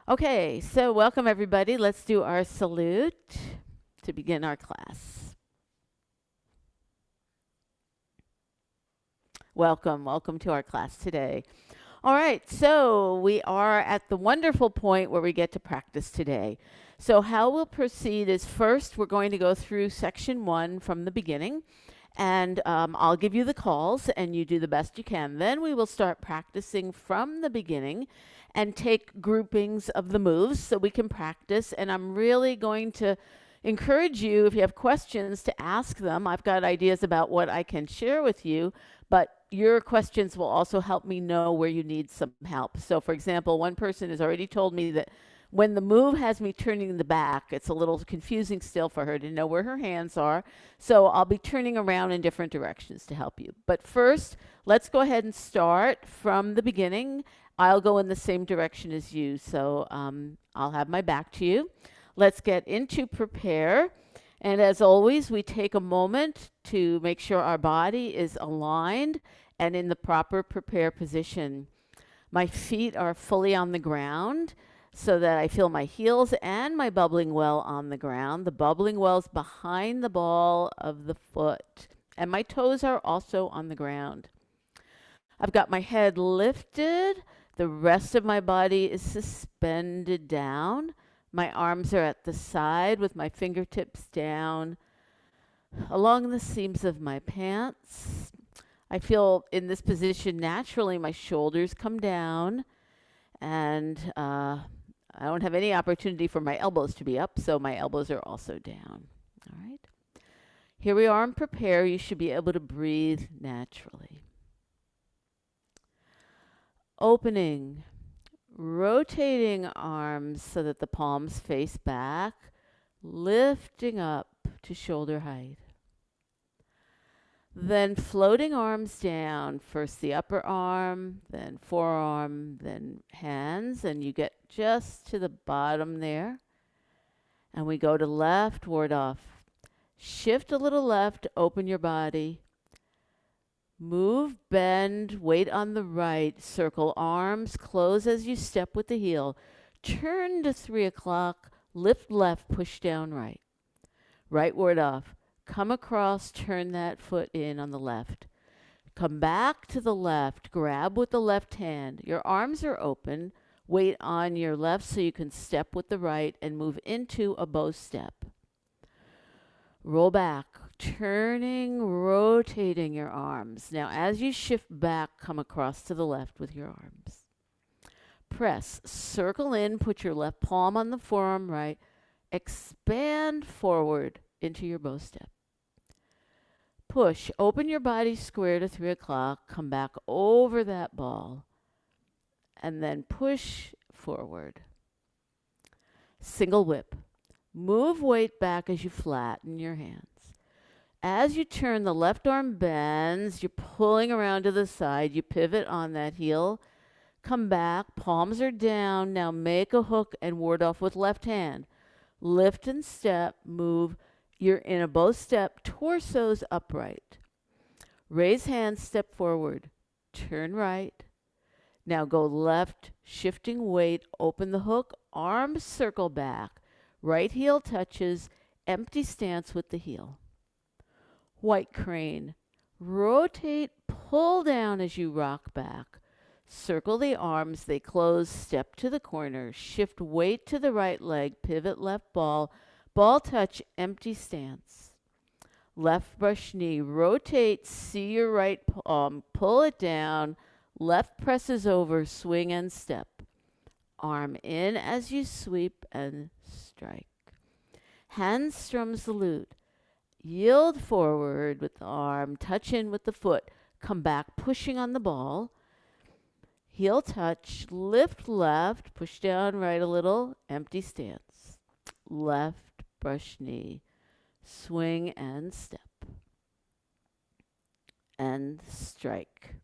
Okay, so welcome everybody. Let's do our salute to begin our class. Welcome to our class today. All right, so we are at the wonderful point where we get to practice today. So how we'll proceed is first we're going to go through section 1 from the beginning, and I'll give you the calls and you do the best you can. Then we will start practicing from the beginning and take groupings of the moves so we can practice. And I'm really going to encourage you, if you have questions, to ask them. I've got ideas about what I can share with you, but your questions will also help me know where you need some help. So, for example, one person has already told me that when the move has me turning the back, it's a little confusing still for her to know where her hands are. So I'll be turning around in different directions to help you. But first, let's go ahead and start from the beginning. I'll go in the same direction as you. So I'll have my back to you. Let's get into prepare. And as always, we take a moment to make sure our body is aligned and in the proper prepare position. My feet are fully on the ground so that I feel my heels and my bubbling well on the ground. The bubbling well's behind the ball of the foot, and my toes are also on the ground. I've got my head lifted. The rest of my body is suspended down. My arms are at the side with my fingertips down along the seams of my pants. I feel in this position naturally my shoulders come down, and I don't have any opportunity for my elbows to be up, so my elbows are also down. All right. Here we are in prepare. You should be able to breathe naturally. Opening, rotating arms so that the palms face back, lifting up to shoulder height. Then floating arms down, first the upper arm, then forearm, then hands, and you get just to the bottom there. And we go to left, ward off. Shift a little left, open your body. Move, bend, weight on the right, circle arms, close as you step with the heel. Turn to 3 o'clock, lift left, push down right. Right ward off. Come across, turn that foot in on the left. Come back to the left, grab with the left hand. Your arms are open, weight on your left so you can step with the right and move into a bow step. Roll back, turning, rotating your arms. Now as you shift back, come across to the left with your arms. Press, circle in, put your left palm on the forearm right, expand forward into your bow step. Push, open your body square to 3 o'clock, come back over that ball, and then push forward. Single whip. Move weight back as you flatten your hands. As you turn, the left arm bends, you're pulling around to the side, you pivot on that heel, come back, palms are down, now make a hook and ward off with left hand. Lift and step, move. You're in a bow step, torso's upright. Raise hands, step forward, turn right. Now go left, shifting weight, open the hook, arms circle back. Right heel touches, empty stance with the heel. White crane. Rotate, pull down as you rock back. Circle the arms, they close, step to the corner. Shift weight to the right leg, pivot left ball. Ball touch, empty stance. Left brush knee, rotate, see your right palm, pull it down. Left presses over, swing and step. Arm in as you sweep and strike. Hand strums the lute. Yield forward with the arm, touch in with the foot. Come back, pushing on the ball. Heel touch, lift left, push down right a little, empty stance. Left brush knee, swing and step. And strike.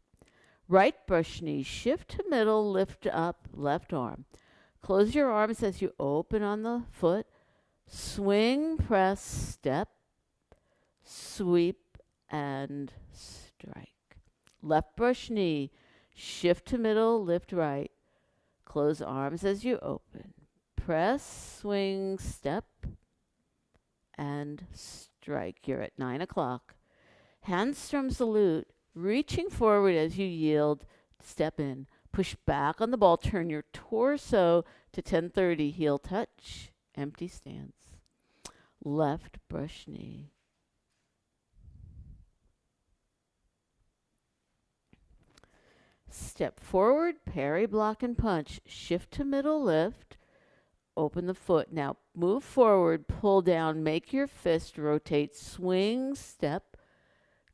Right brush knee, shift to middle, lift up, left arm. Close your arms as you open on the foot. Swing, press, step, sweep, and strike. Left brush knee, shift to middle, lift right. Close arms as you open. press, swing, step, and strike. You're at 9 o'clock. Handstrom salute, reaching forward as you yield, step in. Push back on the ball, turn your torso to 10:30, heel touch, empty stance. Left brush knee. Step forward, parry, block, and punch. Shift to middle lift. Open the foot. Now move forward, pull down, make your fist rotate, swing, step,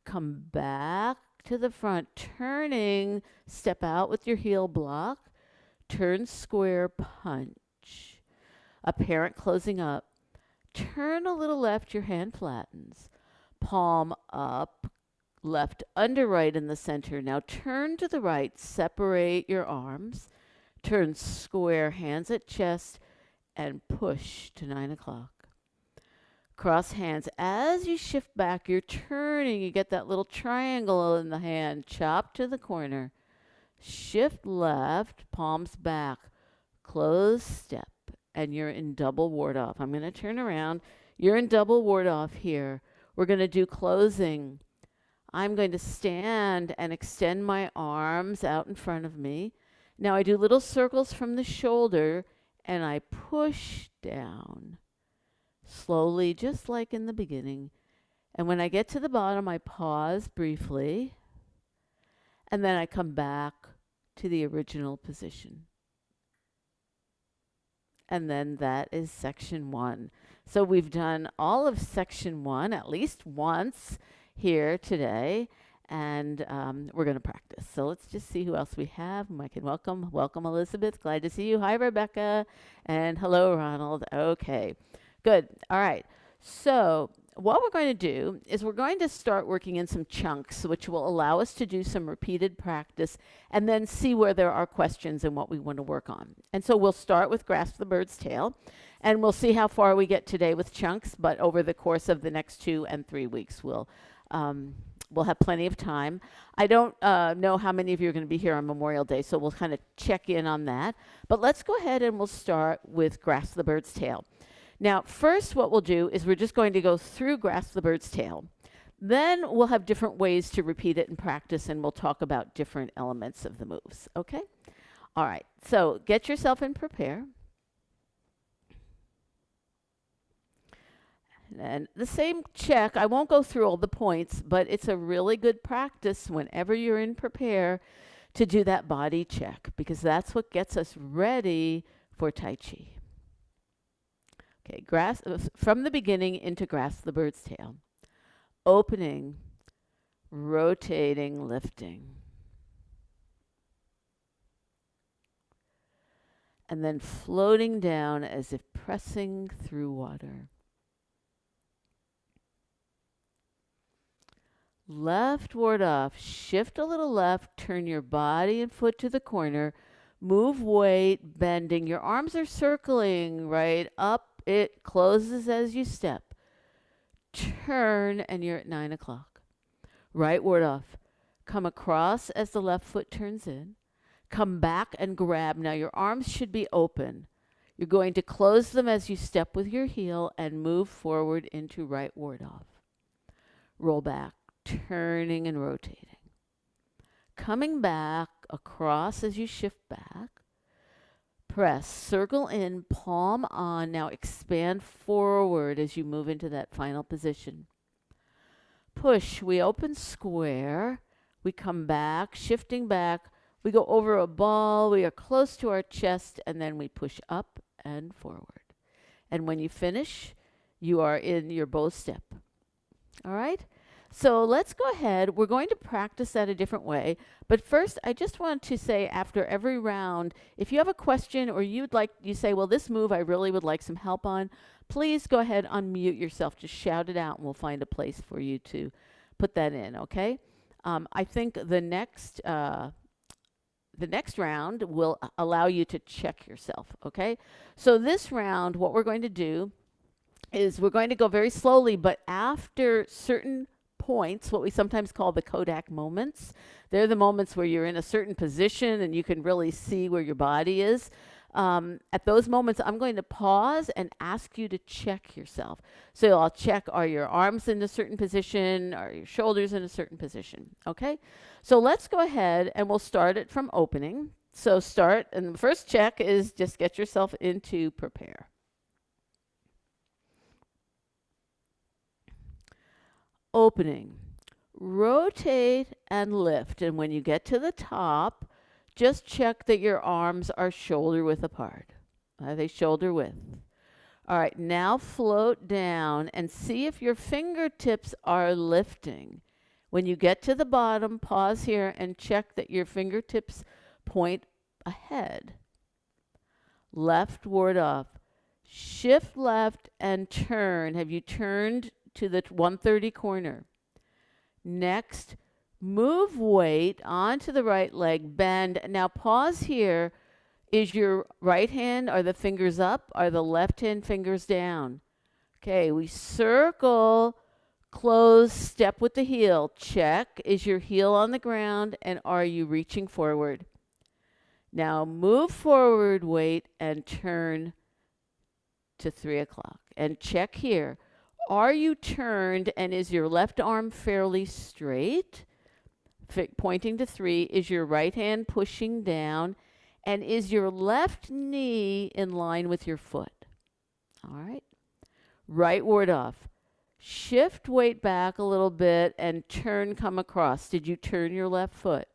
come back to the front, turning, step out with your heel block, turn square, punch. Apparent closing up. Turn a little left, your hand flattens. Palm up, left under right in the center. Now turn to the right, separate your arms, turn square, hands at chest, and push to 9 o'clock. Cross hands. As you shift back, you're turning. You get that little triangle in the hand. Chop to the corner. Shift left, palms back. Close step, and you're in double ward off. I'm going to turn around. You're in double ward off here. We're going to do closing. I'm going to stand and extend my arms out in front of me. Now I do little circles from the shoulder, and I push down slowly, just like in the beginning. And when I get to the bottom, I pause briefly, and then I come back to the original position. And then that is section 1. So we've done all of section 1 at least once here today, and we're going to practice. So let's just see who else we have, whom I can welcome. Welcome, Elizabeth. Glad to see you. Hi, Rebecca. And hello, Ronald. Okay, good. All right. So what we're going to do is we're going to start working in some chunks, which will allow us to do some repeated practice and then see where there are questions and what we want to work on. And so we'll start with Grasp the Bird's Tail, and we'll see how far we get today with chunks, but over the course of the next 2 and 3 weeks, we'll have plenty of time. I don't know how many of you are going to be here on Memorial Day, so we'll kind of check in on that. But let's go ahead and we'll start with Grasp the Bird's Tail. Now, first what we'll do is we're just going to go through Grasp the Bird's Tail. Then we'll have different ways to repeat it in practice, and we'll talk about different elements of the moves, okay? All right, so get yourself in prepare. And the same check, I won't go through all the points, but it's a really good practice whenever you're in prepare to do that body check, because that's what gets us ready for Tai Chi. Okay, from the beginning into Grasp the Bird's Tail. Opening, rotating, lifting. And then floating down as if pressing through water. Left ward off, shift a little left, turn your body and foot to the corner, move weight, bending. Your arms are circling, right? Up, it closes as you step. Turn, and you're at 9 o'clock. Right ward off. Come across as the left foot turns in. Come back and grab. Now your arms should be open. You're going to close them as you step with your heel and move forward into right ward off. Roll back. Turning and rotating. Coming back across as you shift back. Press, circle in, palm on. Now expand forward as you move into that final position. Push, we open square. We come back, shifting back. We go over a ball. We are close to our chest, and then we push up and forward. And when you finish, you are in your bow step. All right? So let's go ahead. We're going to practice that a different way. But first, I just want to say after every round, if you have a question or you say, well, this move I really would like some help on, please go ahead, unmute yourself. Just shout it out, and we'll find a place for you to put that in, okay? I think the next round will allow you to check yourself, okay? So this round, what we're going to do is we're going to go very slowly, but after certain points, what we sometimes call the Kodak moments. They're the moments where you're in a certain position and you can really see where your body is. At those moments, I'm going to pause and ask you to check yourself. So I'll check, are your arms in a certain position? Are your shoulders in a certain position? Okay? So let's go ahead and we'll start it from opening. So start, and the first check is just get yourself into prepare. Opening. Rotate and lift. And when you get to the top, just check that your arms are shoulder width apart. Are they shoulder width? All right, now float down and see if your fingertips are lifting. When you get to the bottom, pause here and check that your fingertips point ahead. Left ward off. Shift left and turn. Have you turned to the 130 corner? Next, move weight onto the right leg, bend. Now pause here. Is your right hand, are the fingers up? Are the left hand fingers down? Okay, we circle, close, step with the heel. Check. Is your heel on the ground and are you reaching forward? Now move forward weight and turn to 3 o'clock. And check here. Are you turned and is your left arm fairly straight? Pointing to 3. Is your right hand pushing down? And is your left knee in line with your foot? All right. Right ward off. Shift weight back a little bit and turn, come across. Did you turn your left foot?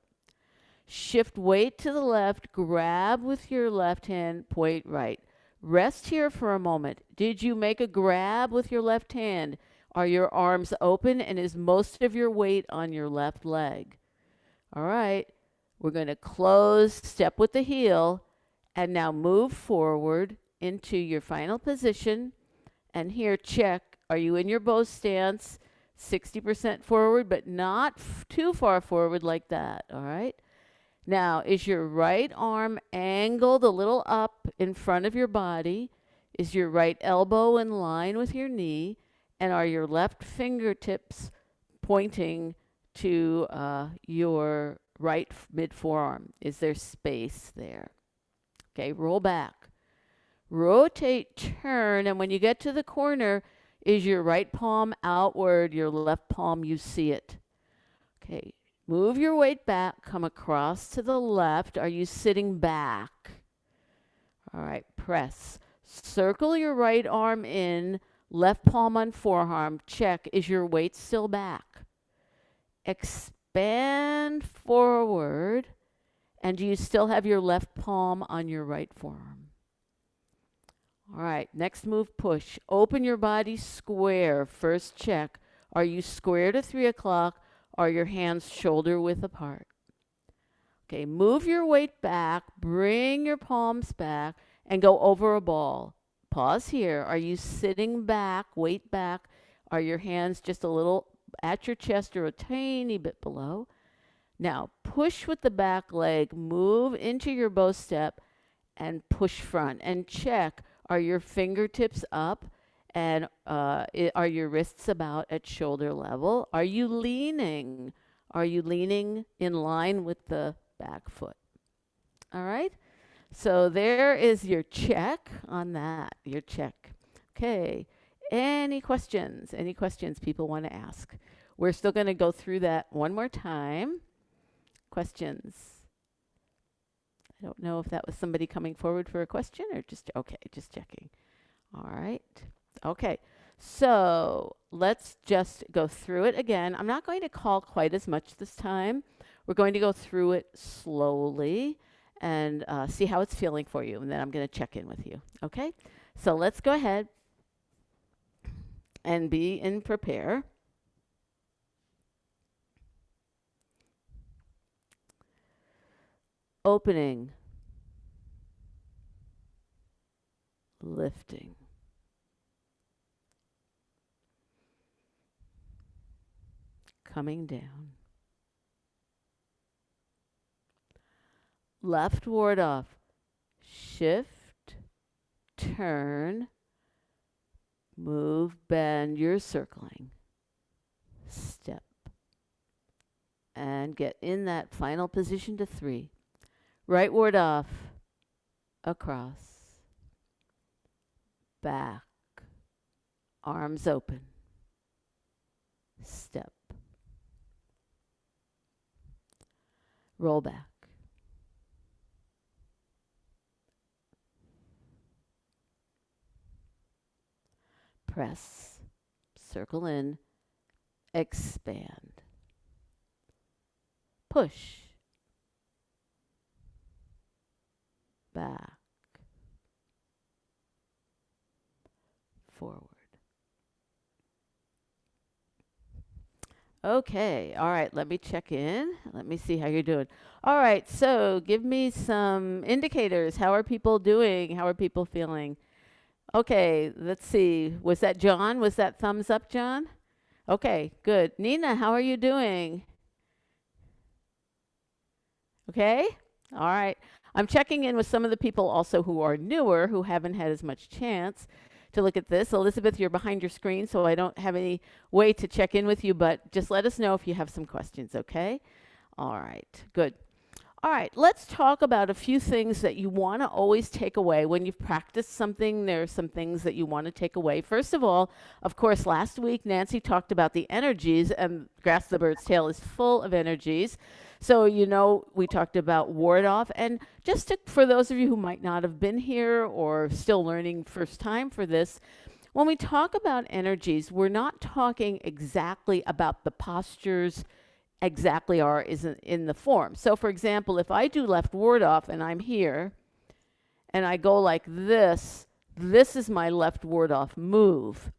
Shift weight to the left, grab with your left hand, point right. Rest here for a moment. Did you make a grab with your left hand? Are your arms open and is most of your weight on your left leg? All right. We're going to close, step with the heel, and now move forward into your final position. And here, check. Are you in your bow stance? 60% forward, but not too far forward like that. All right. Now, is your right arm angled a little up in front of your body? Is your right elbow in line with your knee? And are your left fingertips pointing to your right mid forearm? Is there space there? Okay, roll back. Rotate, turn, and when you get to the corner, is your right palm outward, your left palm, you see it. Okay, move your weight back, come across to the left. Are you sitting back? All right, press. Circle your right arm in, left palm on forearm. Check, is your weight still back? Expand forward, and do you still have your left palm on your right forearm? All right, next move, push. Open your body square. First check. Are you square to 3 o'clock? Are your hands shoulder width apart? Okay, move your weight back, bring your palms back, and go over a ball. Pause here. Are you sitting back, weight back? Are your hands just a little at your chest or a tiny bit below? Now, push with the back leg, move into your bow step, and push front. And check, are your fingertips up? And are your wrists about at shoulder level? Are you leaning? Are you leaning in line with the back foot? All right. So there is your check on that, your check. Okay. Any questions? Any questions people want to ask? We're still going to go through that one more time. Questions? I don't know if that was somebody coming forward for a question or just, okay, just checking. All right. Okay, so let's just go through it again. I'm not going to call quite as much this time. We're going to go through it slowly and see how it's feeling for you. And then I'm going to check in with you. Okay, so let's go ahead and be in prepare. Opening. Lifting. Coming down. Left ward off. Shift, turn, move, bend. You're circling. Step. And get in that final position to 3. Right ward off. across, back, arms open, step, roll back. Press, circle in, expand, push, back, forward. Okay, all right, let me check in. Let me see how you're doing. All right, so give me some indicators. How are people doing? How are people feeling? Okay, let's see. Was that John? Was that thumbs up, John? Okay, good. Nina, how are you doing? Okay? All right. I'm checking in with some of the people also who are newer, who haven't had as much chance to look at this. Elizabeth, you're behind your screen, so I don't have any way to check in with you, but just let us know if you have some questions, okay? All right, good. All right, let's talk about a few things that you want to always take away. When you've practiced something, there are some things that you want to take away. First of all, of course, last week Nancy talked about the energies, and Grass the Bird's Tail is full of energies. So, you know, we talked about ward off. And just for those of you who might not have been here or still learning first time for this, when we talk about energies, we're not talking exactly about the postures exactly are isn't in the form. So for example, if I do left ward off and I'm here and I go like this is my left ward off move.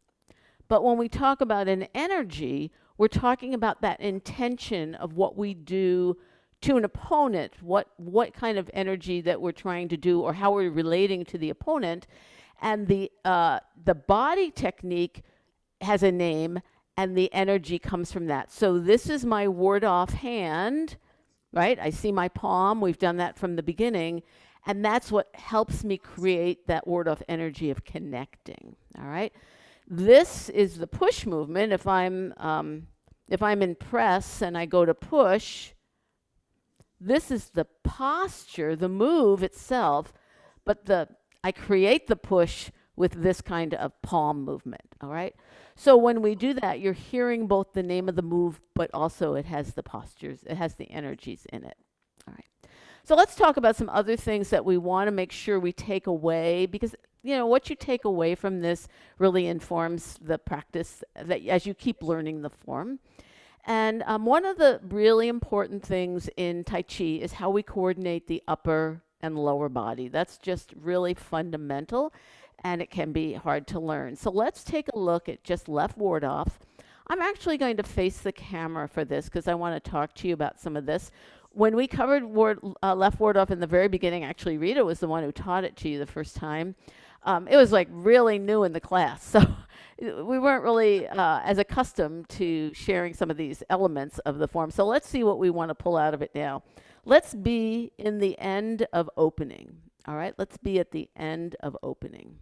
But when we talk about an energy, we're talking about that intention of what we do to an opponent, what kind of energy that we're trying to do or how we're relating to the opponent. And the body technique has a name, and the energy comes from that. So this is my ward off hand, right? I see my palm. We've done that from the beginning. And that's what helps me create that ward off energy of connecting, all right? This is the push movement. If I'm in press and I go to push, this is the posture, the move itself, but I create the push with this kind of palm movement, all right? So when we do that, you're hearing both the name of the move, but also it has the postures, it has the energies in it, all right? So let's talk about some other things that we want to make sure we take away, because you know what you take away from this really informs the practice that as you keep learning the form. And one of the really important things in Tai Chi is how we coordinate the upper and lower body. That's just really fundamental, and it can be hard to learn. So let's take a look at just left ward off. I'm actually going to face the camera for this because I want to talk to you about some of this. When we covered left ward off in the very beginning, actually Rita was the one who taught it to you the first time. It was like really new in the class. So we weren't really as accustomed to sharing some of these elements of the form. So let's see what we want to pull out of it now. Let's be in the end of opening. All right, let's be at the end of opening.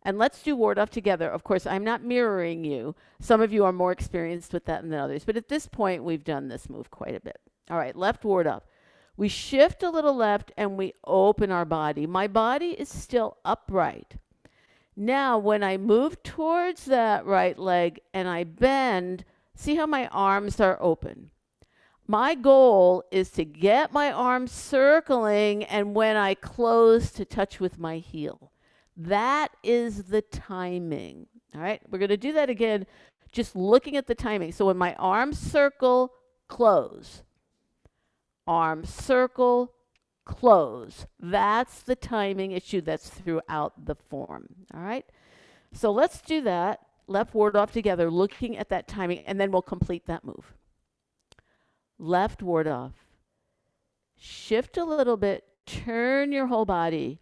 And let's do ward off together. Of course, I'm not mirroring you. Some of you are more experienced with that than others. But at this point, we've done this move quite a bit. All right, left ward off. We shift a little left and we open our body. My body is still upright. Now, when I move towards that right leg and I bend, see how my arms are open. My goal is to get my arms circling, and when I close, to touch with my heel. That is the timing. All right, we're going to do that again, just looking at the timing. So when my arms circle, close. Arms circle, close. That's the timing issue that's throughout the form. All right, so let's do that. Left ward off together, looking at that timing, and then we'll complete that move. Left ward off. Shift a little bit, turn your whole body.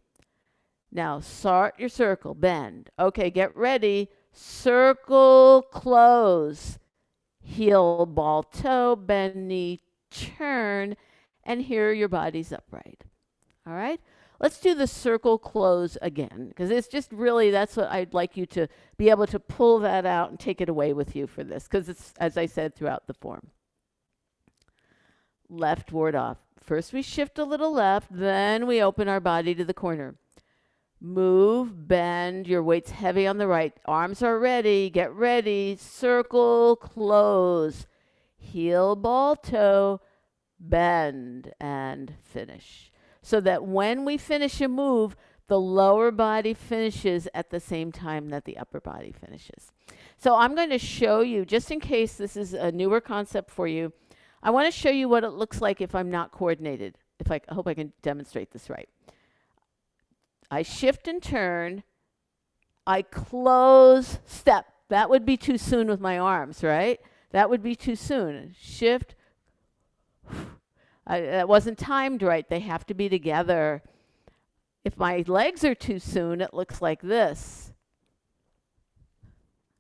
Now start your circle, bend. Okay, get ready. Circle, close. Heel, ball, toe, bend, knee, turn, and here your body's upright. All right? Let's do the circle close again, because it's just really, that's what I'd like you to be able to pull that out and take it away with you for this, because it's, as I said, throughout the form. Left ward off. First we shift a little left, then we open our body to the corner. Move, bend, your weight's heavy on the right. Arms are ready, get ready. Circle, close. Heel, ball, toe, bend, and finish. So that when we finish a move, the lower body finishes at the same time that the upper body finishes. So I'm going to show you, just in case this is a newer concept for you, I want to show you what it looks like if I'm not coordinated. I hope I can demonstrate this right. I shift and turn. I close, step. That would be too soon with my arms, right? That would be too soon. Shift. That wasn't timed right. They have to be together. If my legs are too soon, it looks like this.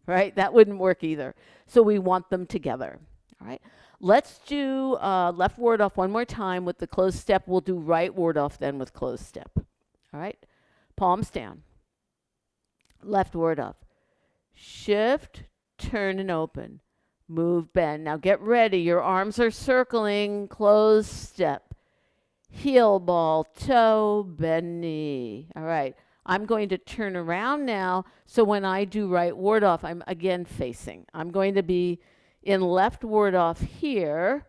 Right? That wouldn't work either. So we want them together. All right? Let's do left ward off one more time with the closed step. We'll do right ward off then with closed step. All right? Palms down. Left ward off. Shift, turn, and open. Move, bend. Now get ready. Your arms are circling. Closed step. Heel, ball, toe, bend knee. All right. I'm going to turn around now. So when I do right ward off, I'm again facing. I'm going to be in left ward off here.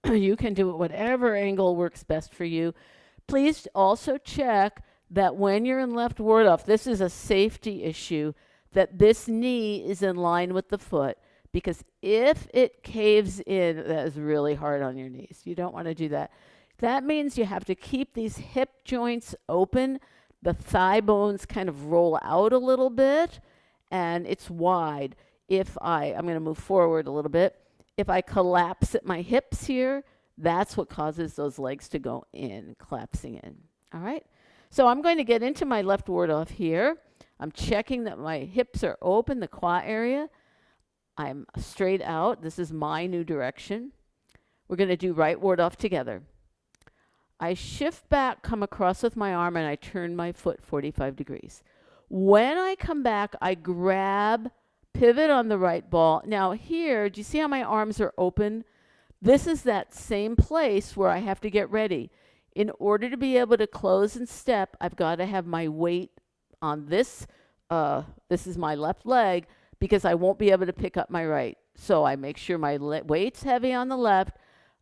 You can do it whatever angle works best for you. Please also check that when you're in left ward off, this is a safety issue, that this knee is in line with the foot, because if it caves in, that is really hard on your knees. You don't want to do that. That means you have to keep these hip joints open. The thigh bones kind of roll out a little bit, and it's wide. I'm going to move forward a little bit. If I collapse at my hips here, that's what causes those legs to go in, collapsing in. All right? So I'm going to get into my left ward off here. I'm checking that my hips are open, the quad area. I'm straight out. This is my new direction. We're going to do right ward off together. I shift back, come across with my arm, and I turn my foot 45 degrees. When I come back, I grab, pivot on the right ball. Now here, do you see how my arms are open? This is that same place where I have to get ready. In order to be able to close and step, I've got to have my weight on this. This is my left leg, because I won't be able to pick up my right. So I make sure my weight's heavy on the left.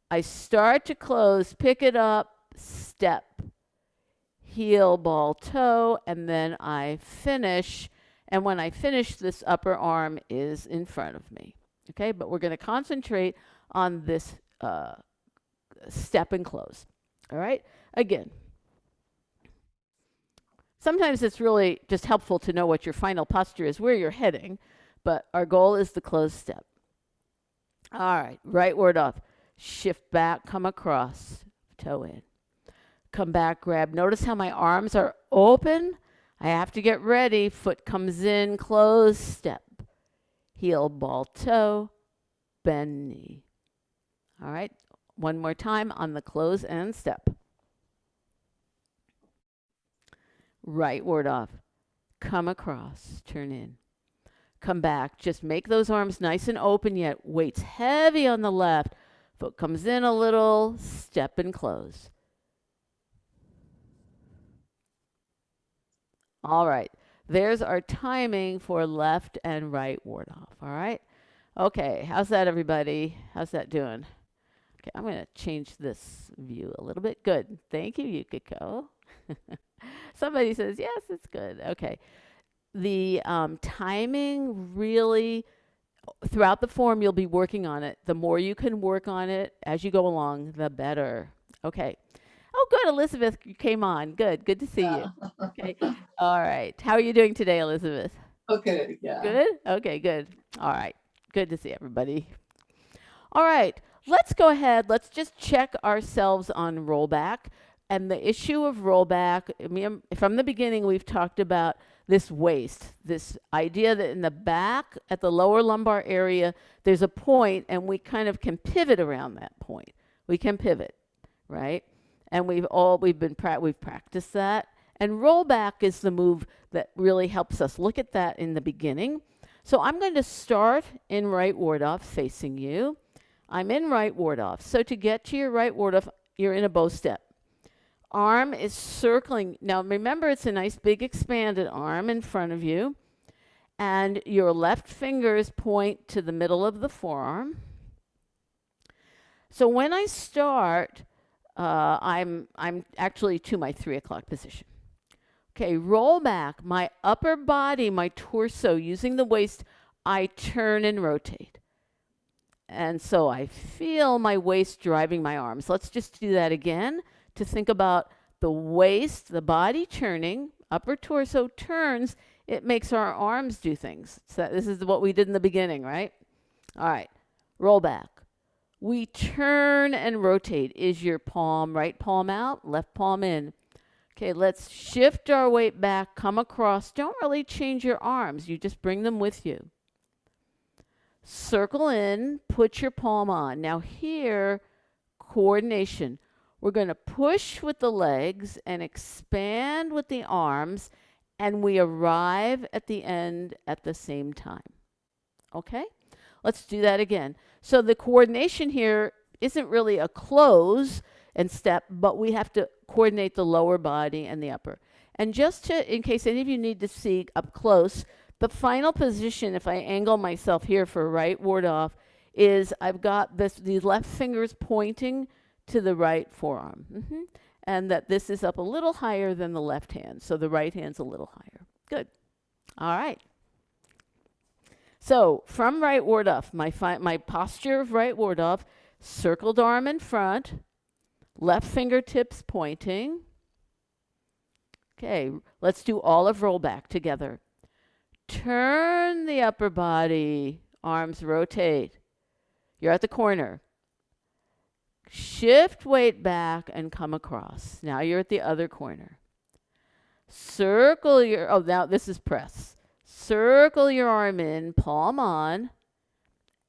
I start to close, pick it up, step, heel, ball, toe, and then I finish. And when I finish, this upper arm is in front of me. Okay, but we're going to concentrate on this step and close. All right, again. Sometimes it's really just helpful to know what your final posture is, where you're heading, but our goal is the closed step. All right, right ward off. Shift back, come across, toe in. Come back, grab. Notice how my arms are open. I have to get ready. Foot comes in, close, step. Heel, ball, toe, bend knee. All right, one more time on the close and step. Right ward off. Come across, turn in. Come back. Just make those arms nice and open, yet weight's heavy on the left. Foot comes in a little, step and close. All right, there's our timing for left and right ward off. All right, okay, how's that, everybody? How's that doing? Okay, I'm going to change this view a little bit. Good, thank you, Yukiko. Somebody says yes, it's good. Okay, the timing really, throughout the form, you'll be working on it. The more you can work on it as you go along, the better. Okay. Oh, good, Elizabeth, you came on. Good to see you. Okay, all right. How are you doing today, Elizabeth? Okay, yeah. Good? Okay, good. All right. Good to see everybody. All right, let's go ahead. Let's just check ourselves on rollback. And the issue of rollback, I mean, from the beginning, we've talked about this waist, this idea that in the back, at the lower lumbar area, there's a point, and we kind of can pivot around that point. We can pivot, right? And we've practiced that. And rollback is the move that really helps us look at that in the beginning. So I'm going to start in right ward off, facing you. I'm in right ward off. So to get to your right ward off, you're in a bow step. Arm is circling. Now remember, it's a nice big expanded arm in front of you, and your left fingers point to the middle of the forearm. So when I start, I'm actually to my 3 o'clock position. Okay, roll back. My upper body, my torso, using the waist, I turn and rotate. And so I feel my waist driving my arms. Let's just do that again to think about the waist, the body turning, upper torso turns. It makes our arms do things. So this is what we did in the beginning, right? All right, roll back. We turn and rotate. Is your palm, right palm out, left palm in? Okay, let's shift our weight back, come across. Don't really change your arms. You just bring them with you. Circle in, put your palm on. Now here, coordination. We're going to push with the legs and expand with the arms, and we arrive at the end at the same time. Okay? Let's do that again. So the coordination here isn't really a close and step, but we have to coordinate the lower body and the upper. And just to, in case any of you need to see up close, the final position, if I angle myself here for right ward off, is I've got these left fingers pointing to the right forearm. And that this is up a little higher than the left hand. So the right hand's a little higher. Good. All right. So from right ward off, my posture of right ward off, circled arm in front, left fingertips pointing. Okay, let's do all of roll back together. Turn the upper body, arms rotate. You're at the corner. Shift weight back and come across. Now you're at the other corner. Circle your, oh, now this is press. Circle your arm in, palm on,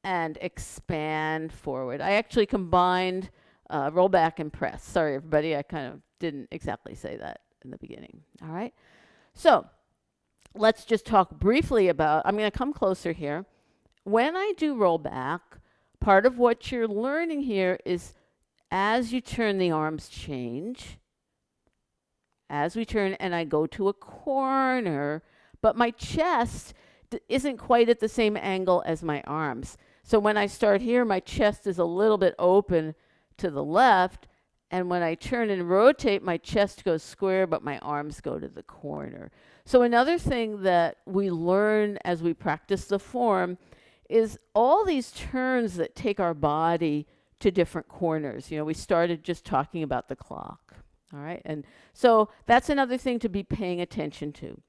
and expand forward. I actually combined roll back and press. Sorry, everybody, I kind of didn't exactly say that in the beginning. All right, so let's just talk briefly about, I'm going to come closer here. When I do roll back, part of what you're learning here is as you turn, the arms change. As we turn and I go to a corner, but my chest isn't quite at the same angle as my arms. So when I start here, my chest is a little bit open to the left, and when I turn and rotate, my chest goes square, but my arms go to the corner. So another thing that we learn as we practice the form is all these turns that take our body to different corners. You know, we started just talking about the clock. All right, and so that's another thing to be paying attention to.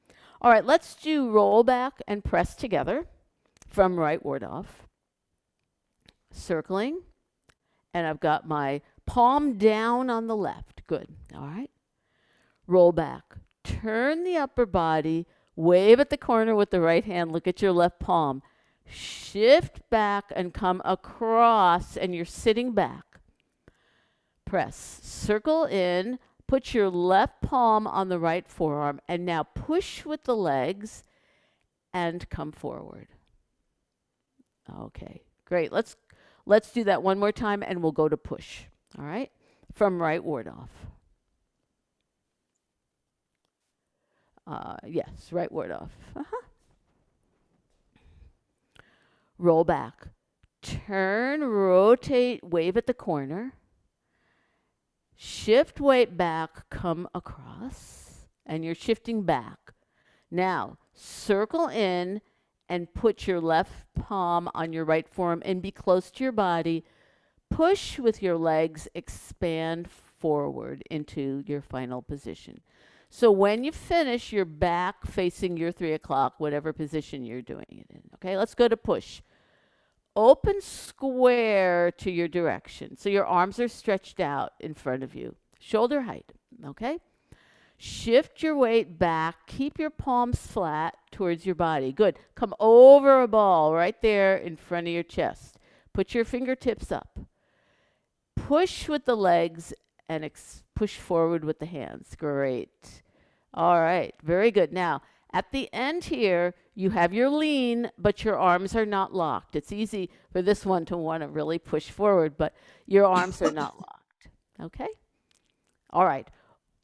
All right, let's do roll back and press together from right ward off. Circling, and I've got my palm down on the left. Good. All right. Roll back. Turn the upper body. Wave at the corner with the right hand. Look at your left palm. Shift back and come across, and you're sitting back. Press. Circle in. Put your left palm on the right forearm, and now push with the legs and come forward. Okay, great. Let's do that one more time, and we'll go to push. All right, from right ward off. Yes, right ward off. Roll back. Turn, rotate, wave at the corner. Shift weight back, come across, and you're shifting back. Now, circle in and put your left palm on your right forearm and be close to your body. Push with your legs, expand forward into your final position. So when you finish, you're back facing your 3 o'clock, whatever position you're doing it in. Okay, let's go to push. Open square to your direction. So your arms are stretched out in front of you. Shoulder height, okay? Shift your weight back. Keep your palms flat towards your body. Good. Come over a ball right there in front of your chest. Put your fingertips up. Push with the legs and push forward with the hands. Great. All right. Very good. Now, at the end here, you have your lean, but your arms are not locked. It's easy for this one to want to really push forward, but your arms are not locked. Okay? All right.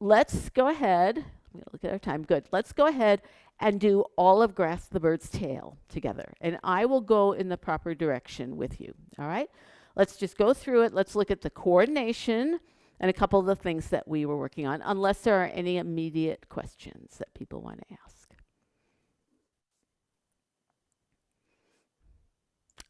Let's go ahead. We look at our time. Good. Let's go ahead and do all of Grasp the Bird's Tail together. And I will go in the proper direction with you. All right? Let's just go through it. Let's look at the coordination and a couple of the things that we were working on, unless there are any immediate questions that people want to ask.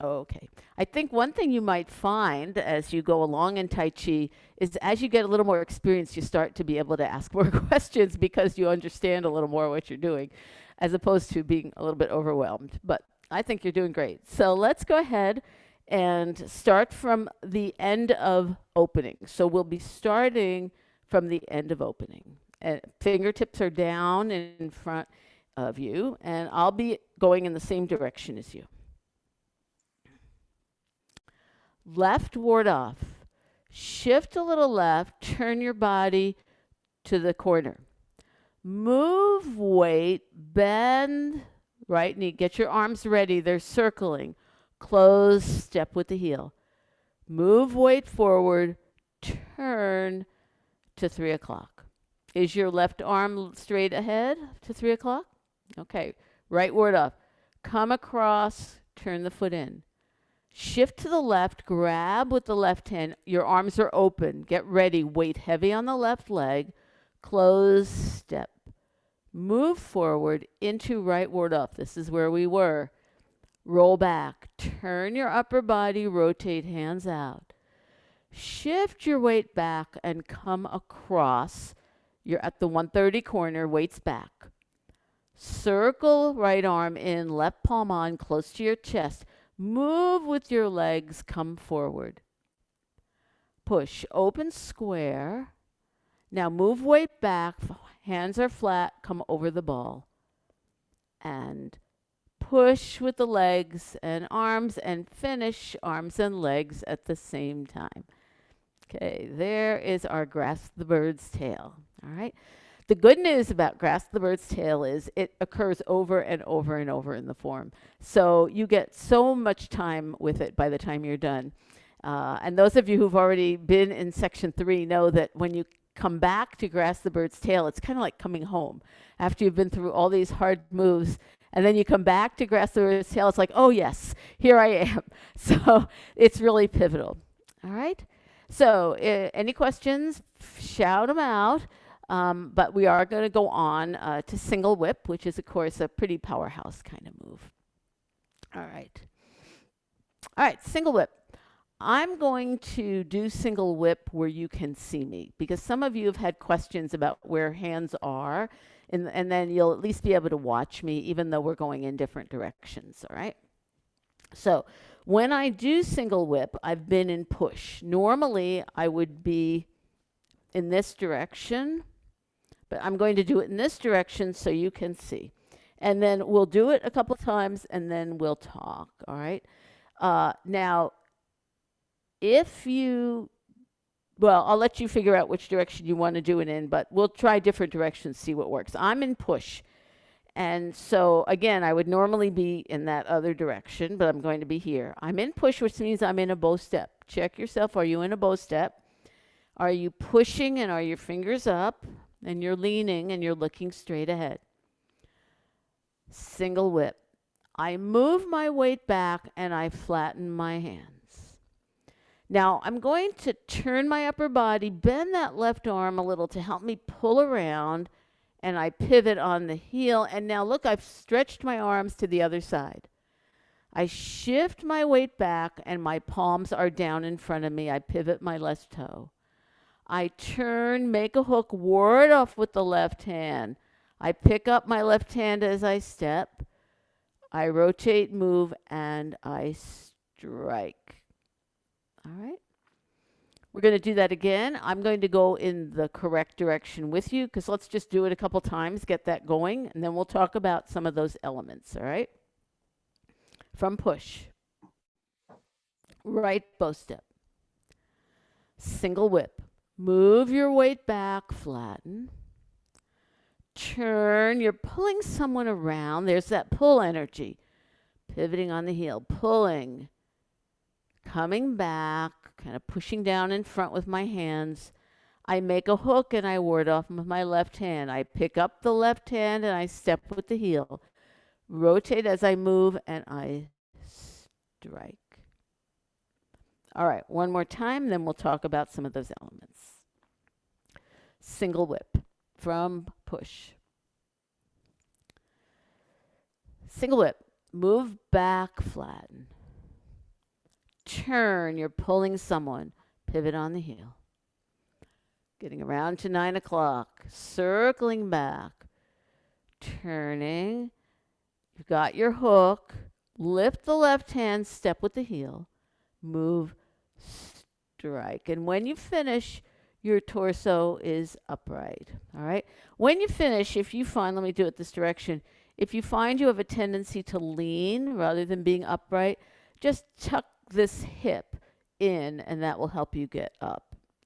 Okay. I think one thing you might find as you go along in Tai Chi is as you get a little more experience, you start to be able to ask more questions because you understand a little more what you're doing, as opposed to being a little bit overwhelmed. But I think you're doing great. So let's go ahead and start from the end of opening. So we'll be starting from the end of opening. And fingertips are down in front of you, and I'll be going in the same direction as you. Left ward off. Shift a little left, turn your body to the corner. Move weight, bend right knee. Get your arms ready. They're circling. Close, step with the heel. Move weight forward, turn to 3 o'clock. Is your left arm straight ahead to 3 o'clock? Okay, right ward off. Come across, turn the foot in. Shift to the left, grab with the left hand. Your arms are open. Get ready. Weight heavy on the left leg. Close, step. Move forward into right ward off. This is where we were. Roll back. Turn your upper body. Rotate hands out. Shift your weight back and come across. You're at the 130 corner. Weights back. Circle right arm in, left palm on, close to your chest. Move with your legs, come forward. Push, open square. Now move weight back, hands are flat, come over the ball. And push with the legs and arms and finish arms and legs at the same time. Okay, there is our Grasp the Bird's Tail. All right. The good news about Grasp the Bird's Tail is it occurs over and over and over in the form. So you get so much time with it by the time you're done. And those of you who've already been in section 3 know that when you come back to Grasp the Bird's Tail, it's kind of like coming home. After you've been through all these hard moves, and then you come back to Grasp the Bird's Tail, it's like, oh yes, here I am. So it's really pivotal. All right? So any questions, shout them out. But we are going to go on to single whip, which is, of course, a pretty powerhouse kind of move. All right. All right, single whip. I'm going to do single whip where you can see me, because some of you have had questions about where hands are, and then you'll at least be able to watch me, even though we're going in different directions, all right? So when I do single whip, I've been in push. Normally, I would be in this direction, but I'm going to do it in this direction so you can see. And then we'll do it a couple times, and then we'll talk, all right? Now, if you, well, I'll let you figure out which direction you want to do it in, but we'll try different directions, see what works. I'm in push. And so, again, I would normally be in that other direction, but I'm going to be here. I'm in push, which means I'm in a bow step. Check yourself. Are you in a bow step? Are you pushing and are your fingers up? And you're leaning and you're looking straight ahead. Single whip. I move my weight back and I flatten my hands. Now I'm going to turn my upper body, bend that left arm a little to help me pull around, and I pivot on the heel. And now look, I've stretched my arms to the other side. I shift my weight back and my palms are down in front of me. I pivot my left toe. I turn, make a hook, ward off with the left hand. I pick up my left hand as I step. I rotate, move, and I strike. All right. We're going to do that again. I'm going to go in the correct direction with you, because let's just do it a couple times, get that going, and then we'll talk about some of those elements, all right? From push. Right bow step. Single whip. Move your weight back, flatten. Turn, you're pulling someone around. There's that pull energy. Pivoting on the heel, pulling. Coming back, kind of pushing down in front with my hands. I make a hook and I ward off with my left hand. I pick up the left hand and I step with the heel. Rotate as I move and I strike. All right, one more time, then we'll talk about some of those elements. Single whip from push. Single whip, move back, flatten. Turn, you're pulling someone. Pivot on the heel. Getting around to 9 o'clock, circling back, turning. You've got your hook. Lift the left hand, step with the heel. Move, strike. And when you finish, your torso is upright. All right? When you finish, if you find, let me do it this direction, if you find you have a tendency to lean rather than being upright, just tuck this hip in and that will help you get up.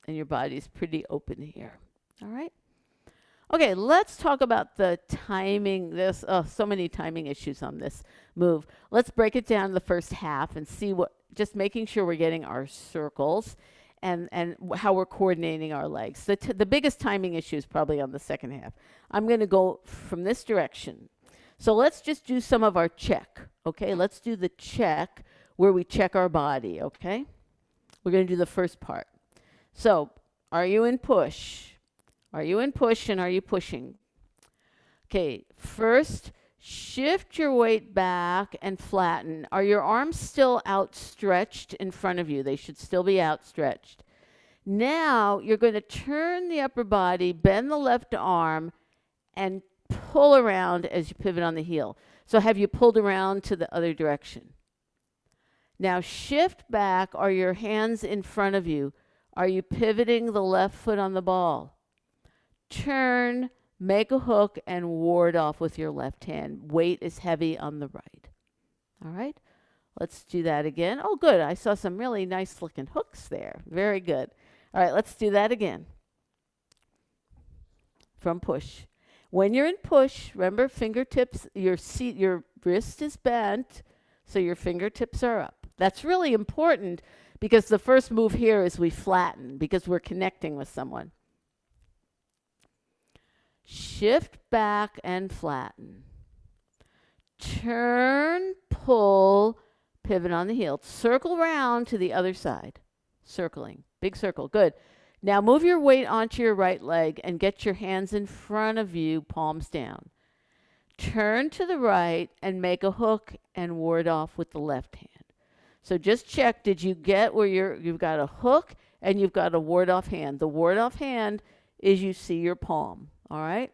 And your body's pretty open here. All right? Okay, let's talk about the timing. There's so many timing issues on this move. Let's break it down the first half and see what, just making sure we're getting our circles and how we're coordinating our legs. The biggest timing issue is probably on the second half. I'm going to go from this direction. So let's just do some of our check, okay? Let's do the check where we check our body, okay? We're going to do the first part. So, are you in push? Are you in push and are you pushing? Okay, first, shift your weight back and flatten. Are your arms still outstretched in front of you? They should still be outstretched. Now, you're going to turn the upper body, bend the left arm, and pull around as you pivot on the heel. So, have you pulled around to the other direction? Now, shift back. Are your hands in front of you? Are you pivoting the left foot on the ball? Turn, make a hook, and ward off with your left hand. Weight is heavy on the right. All right? Let's do that again. Oh, good. I saw some really nice looking hooks there. Very good. All right, let's do that again. From push. When you're in push, remember fingertips, your wrist is bent, so your fingertips are up. That's really important because the first move here is we flatten because we're connecting with someone. Shift back and flatten. Turn, pull, pivot on the heel. Circle around to the other side. Circling. Big circle. Good. Now move your weight onto your right leg and get your hands in front of you, palms down. Turn to the right and make a hook and ward off with the left hand. So just check, did you get where you've got a hook and you've got a ward off hand. The ward off hand is you see your palm, all right?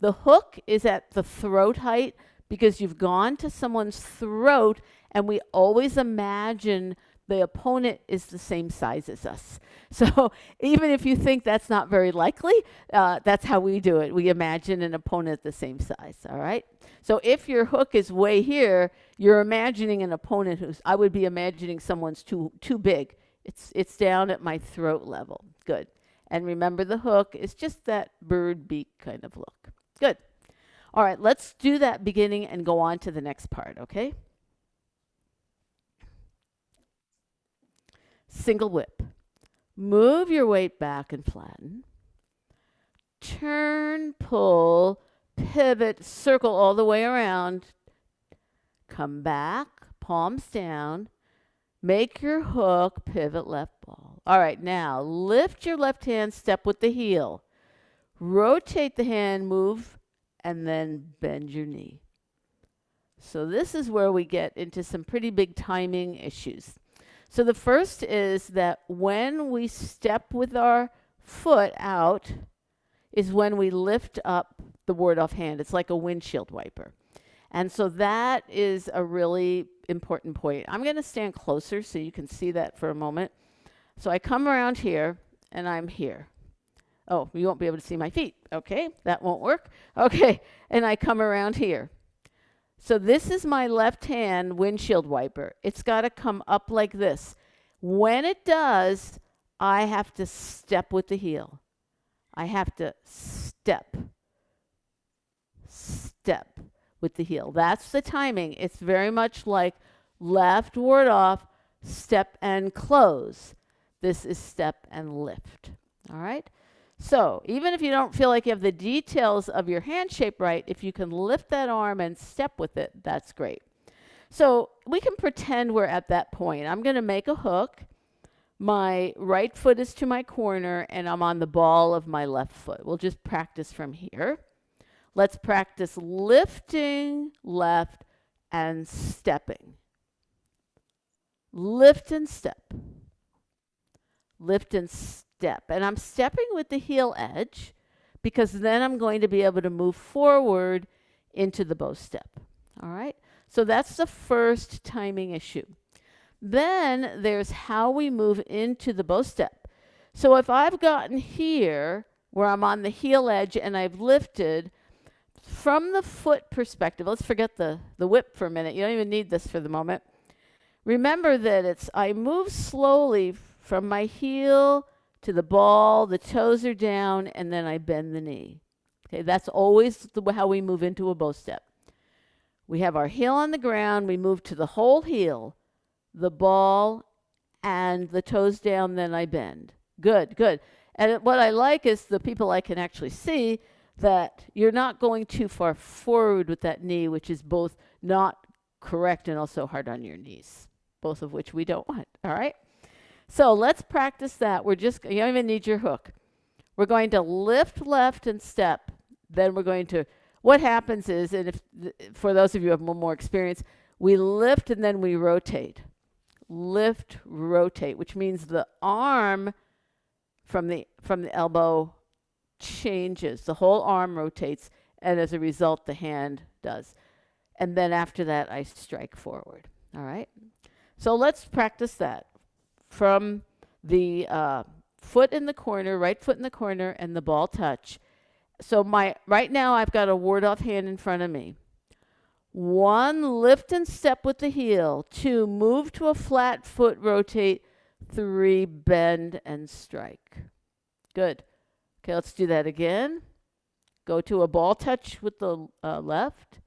The hook is at the throat height because you've gone to someone's throat and we always imagine the opponent is the same size as us. So even if you think that's not very likely, that's how we do it. We imagine an opponent the same size, all right? So if your hook is way here, you're imagining an opponent who's, I would be imagining someone's too big. It's down at my throat level. Good. And remember the hook is just that bird beak kind of look. Good. All right, let's do that beginning and go on to the next part, okay? Single whip. Move your weight back and flatten. Turn, pull, pivot, circle all the way around. Come back, palms down. Make your hook, pivot left ball. All right, now lift your left hand, step with the heel. Rotate the hand, move, and then bend your knee. So this is where we get into some pretty big timing issues. So the first is that when we step with our foot out is when we lift up the ward off hand. It's like a windshield wiper. And so that is a really important point. I'm going to stand closer so you can see that for a moment. So I come around here and I'm here. Oh, you won't be able to see my feet. Okay, that won't work. Okay, and I come around here. So this is my left hand windshield wiper. It's got to come up like this. When it does, I have to step with the heel. I have to step with the heel. That's the timing. It's very much like left ward off, step and close. This is step and lift. All right? So even if you don't feel like you have the details of your hand shape right, if you can lift that arm and step with it, that's great. So we can pretend we're at that point. I'm going to make a hook. My right foot is to my corner, and I'm on the ball of my left foot. We'll just practice from here. Let's practice lifting left and stepping. Lift and step. Lift and step. And I'm stepping with the heel edge because then I'm going to be able to move forward into the bow step. All right? So that's the first timing issue. Then there's how we move into the bow step. So if I've gotten here where I'm on the heel edge and I've lifted, from the foot perspective, let's forget the whip for a minute. You don't even need this for the moment. Remember that I move slowly from my heel to the ball, the toes are down, and then I bend the knee. Okay, that's always how we move into a bow step. We have our heel on the ground, we move to the whole heel, the ball, and the toes down, then I bend. Good, good. And what I like is the people I can actually see that you're not going too far forward with that knee, which is both not correct and also hard on your knees, both of which we don't want, all right? So let's practice that. You don't even need your hook. We're going to lift left and step. Then we're going to, what happens is, and for those of you who have more experience, we lift and then we rotate. Lift, rotate, which means the arm from the elbow changes. The whole arm rotates, and as a result, the hand does. And then after that, I strike forward. All right? So let's practice that. From the foot in the corner, right foot in the corner, and the ball touch. So right now, I've got a ward-off hand in front of me. 1, lift and step with the heel. 2, move to a flat foot, rotate. 3, bend and strike. Good. Okay, let's do that again. Go to a ball touch with the left.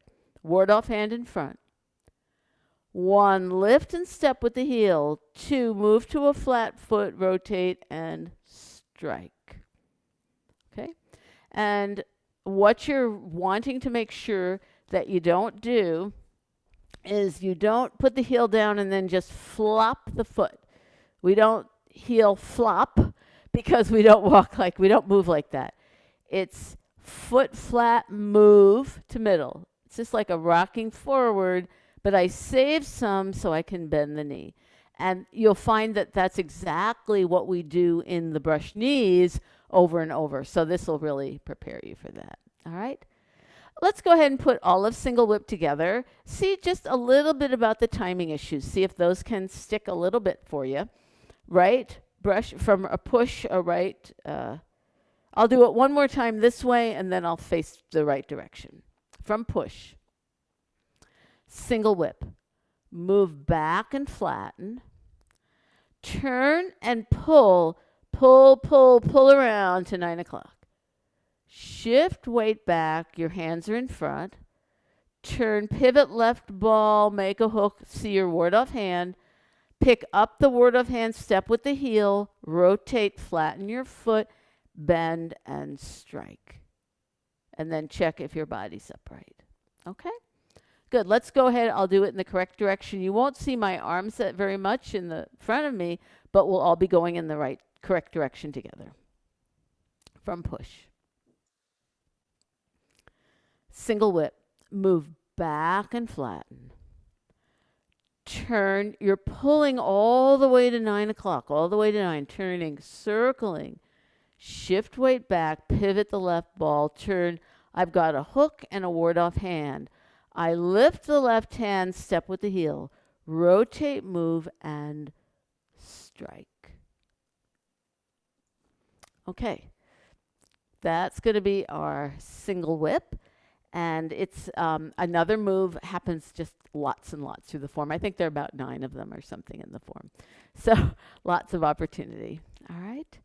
Ward-off hand in front. 1, lift and step with the heel. 2, move to a flat foot, rotate, and strike. Okay? And what you're wanting to make sure that you don't do is you don't put the heel down and then just flop the foot. We don't heel flop because we don't we don't move like that. It's foot flat, move to middle. It's just like a rocking forward, but I save some so I can bend the knee. And you'll find that that's exactly what we do in the brush knees over and over. So this will really prepare you for that. All right? Let's go ahead and put all of single whip together. See just a little bit about the timing issues. See if those can stick a little bit for you. Right? Brush from a push, a right. I'll do it one more time this way, and then I'll face the right direction. From push. Single whip. Move back and flatten. Turn and pull. Pull around to 9 o'clock. Shift weight back. Your hands are in front. Turn, pivot left ball, make a hook. See your ward-off hand. Pick up the ward-off hand, step with the heel, rotate, flatten your foot, bend, and strike. And then check if your body's upright. Okay? Good. Let's go ahead. I'll do it in the correct direction. You won't see my arms set very much in the front of me, but we'll all be going in the correct direction together. From push. Single whip. Move back and flatten. Turn. You're pulling all the way to 9 o'clock, all the way to 9, turning, circling. Shift weight back, pivot the left ball, turn. I've got a hook and a ward-off hand. I lift the left hand, step with the heel, rotate, move, and strike. Okay, that's going to be our single whip. And it's another move happens just lots and lots through the form. I think there are about 9 of them or something in the form. So lots of opportunity. All right.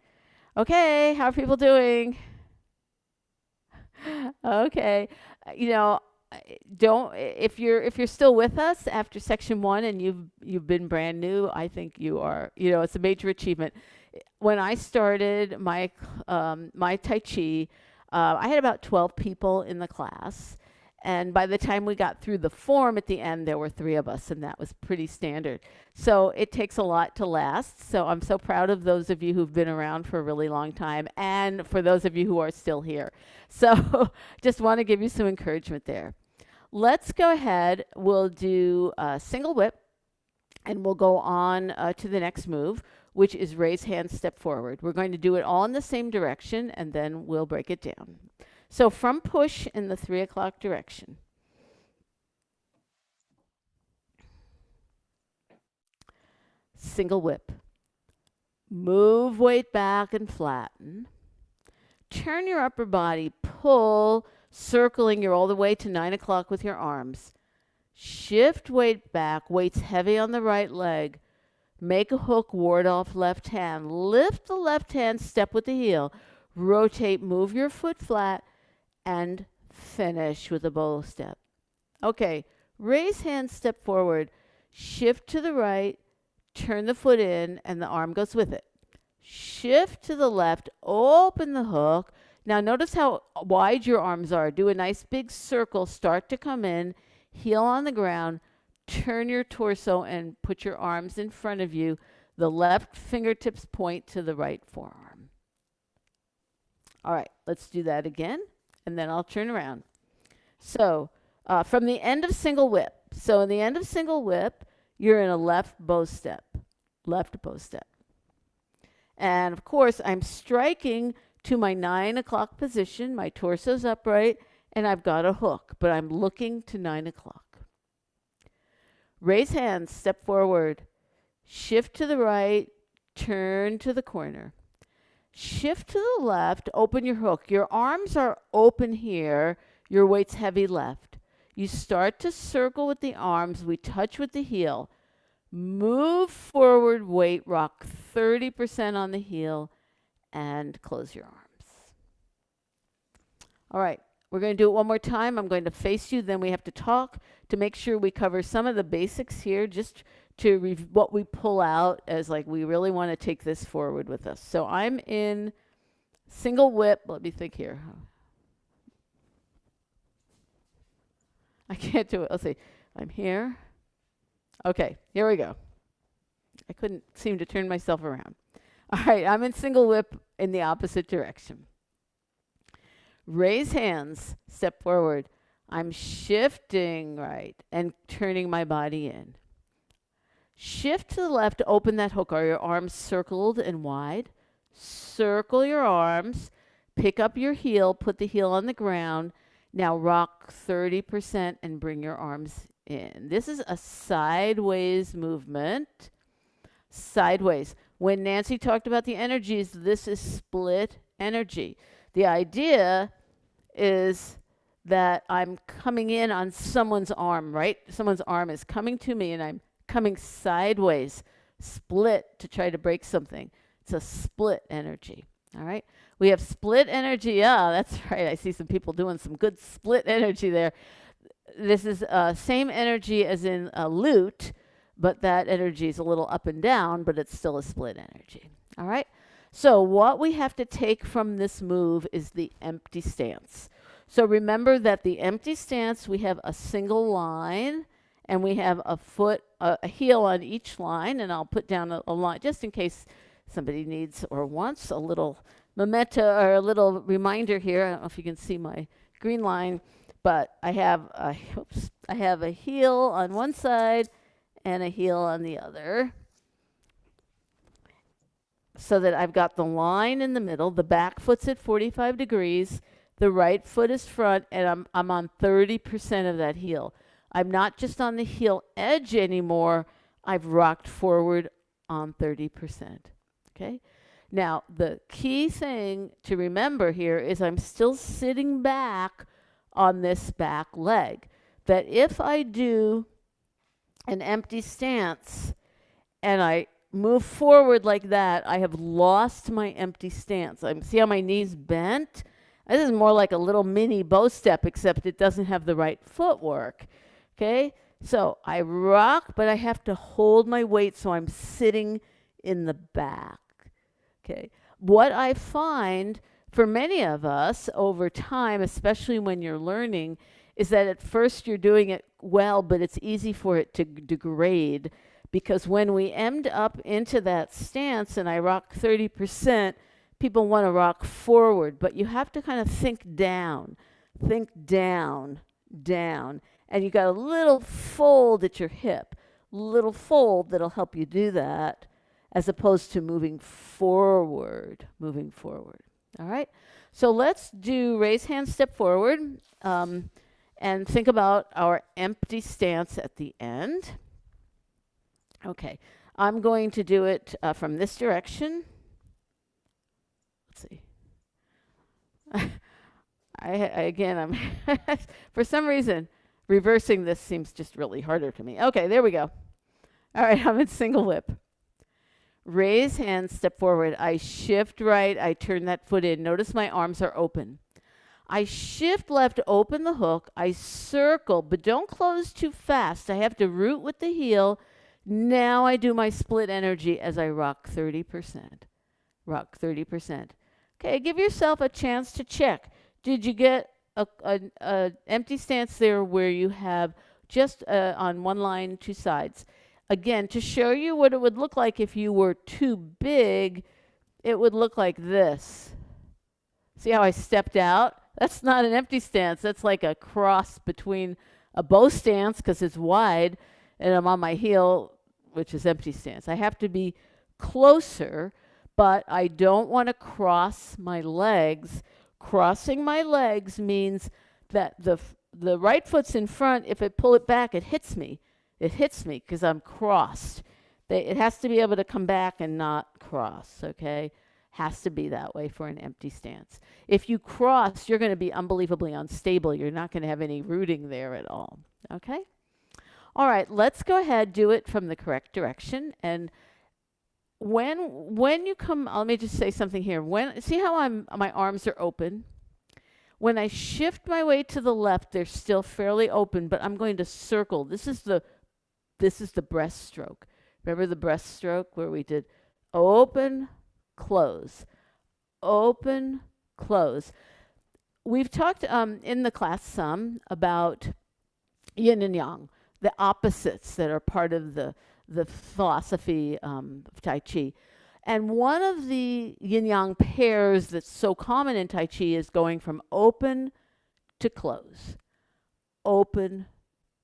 Okay, how are people doing? Okay. You know, don't, if you're still with us after section 1 and you've been brand new, I think you are, it's a major achievement. When I started my Tai Chi, I had about 12 people in the class. And by the time we got through the form at the end, there were 3 of us, and that was pretty standard. So it takes a lot to last. So I'm so proud of those of you who've been around for a really long time, and for those of you who are still here. So just want to give you some encouragement there. Let's go ahead. We'll do a single whip, and we'll go on to the next move, which is raise hand, step forward. We're going to do it all in the same direction, and then we'll break it down. So from push in the 3 o'clock direction. Single whip. Move weight back and flatten. Turn your upper body, pull, circling you all the way to 9 o'clock with your arms. Shift weight back, weights heavy on the right leg. Make a hook, ward off left hand. Lift the left hand, step with the heel. Rotate, move your foot flat, and finish with a bow step. Okay, raise hand, step forward, shift to the right, turn the foot in, and the arm goes with it. Shift to the left, open the hook. Now notice how wide your arms are. Do a nice big circle, start to come in, heel on the ground, turn your torso and put your arms in front of you. The left fingertips point to the right forearm. All right, let's do that again. And then I'll turn around. So from the end of single whip. So in the end of single whip, you're in a left bow step. Left bow step. And of course, I'm striking to my 9 o'clock position. My torso's upright, and I've got a hook, but I'm looking to 9 o'clock. Raise hands, step forward. Shift to the right, turn to the corner. Shift to the left, open your hook. Your arms are open here. Your weight's heavy left. You start to circle with the arms. We touch with the heel. Move forward, weight, rock 30% on the heel, and close your arms. All right, we're going to do it one more time. I'm going to face you, then we have to talk to make sure we cover some of the basics here, just to what we pull out as like we really want to take this forward with us. So I'm in single whip. Let me think here. I can't do it. Let's see. I'm here. Okay, here we go. I couldn't seem to turn myself around. All right, I'm in single whip in the opposite direction. Raise hands, step forward. I'm shifting right and turning my body in. Shift to the left to open that hook. Are your arms circled and wide? Circle your arms. Pick up your heel. Put the heel on the ground. Now rock 30% and bring your arms in. This is a sideways movement. Sideways. When Nancy talked about the energies, this is split energy. The idea is that I'm coming in on someone's arm, right? Someone's arm is coming to me and I'm coming sideways, split to try to break something. It's a split energy. All right. We have split energy. Yeah, that's right. I see some people doing some good split energy there. This is same energy as in a lute, but that energy is a little up and down, but it's still a split energy. All right. So what we have to take from this move is the empty stance. So remember that the empty stance, we have a single line and we have a foot, a heel on each line, and I'll put down a line just in case somebody needs or wants a little memento or a little reminder here. I don't know if you can see my green line, but I have a heel on one side and a heel on the other, so that I've got the line in the middle. The back foot's at 45 degrees. The right foot is front, and I'm on 30% of that heel. I'm not just on the heel edge anymore. I've rocked forward on 30%. Okay? Now, the key thing to remember here is I'm still sitting back on this back leg. That if I do an empty stance and I move forward like that, I have lost my empty stance. See how my knees bent? This is more like a little mini bow step, except it doesn't have the right footwork. Okay? So I rock, but I have to hold my weight so I'm sitting in the back. Okay? What I find for many of us over time, especially when you're learning, is that at first you're doing it well, but it's easy for it to degrade, because when we end up into that stance and I rock 30%, people want to rock forward, but you have to kind of think down, down. And you got a little fold at your hip, little fold that'll help you do that, as opposed to moving forward. All right? So let's do raise hand, step forward, and think about our empty stance at the end. Okay, I'm going to do it from this direction. Let's see. I'm for some reason, reversing this seems just really harder to me. Okay, there we go. All right, I'm in single whip. Raise hand, step forward. I shift right, I turn that foot in. Notice my arms are open. I shift left, open the hook. I circle, but don't close too fast. I have to root with the heel. Now I do my split energy as I rock 30%. Rock 30%. Okay, give yourself a chance to check. Did you get a empty stance there where you have just on one line, two sides? Again, to show you what it would look like if you were too big, it would look like this. See how I stepped out? That's not an empty stance. That's like a cross between a bow stance, because it's wide, and I'm on my heel, which is empty stance. I have to be closer, but I don't want to cross my legs. Crossing my legs means that the right foot's in front. If I pull it back, it hits me. It hits me because I'm crossed. It has to be able to come back and not cross, okay? Has to be that way for an empty stance. If you cross, you're going to be unbelievably unstable. You're not going to have any rooting there at all, okay? All right, let's go ahead, do it from the correct direction. And when you come, let me just say something here. See how my arms are open? When I shift my weight to the left, they're still fairly open, but I'm going to circle. This is the breaststroke. Remember the breaststroke where we did open, close, open, close. We've talked in the class some about yin and yang, the opposites that are part of the philosophy of Tai Chi. And one of the yin-yang pairs that's so common in Tai Chi is going from open to close. Open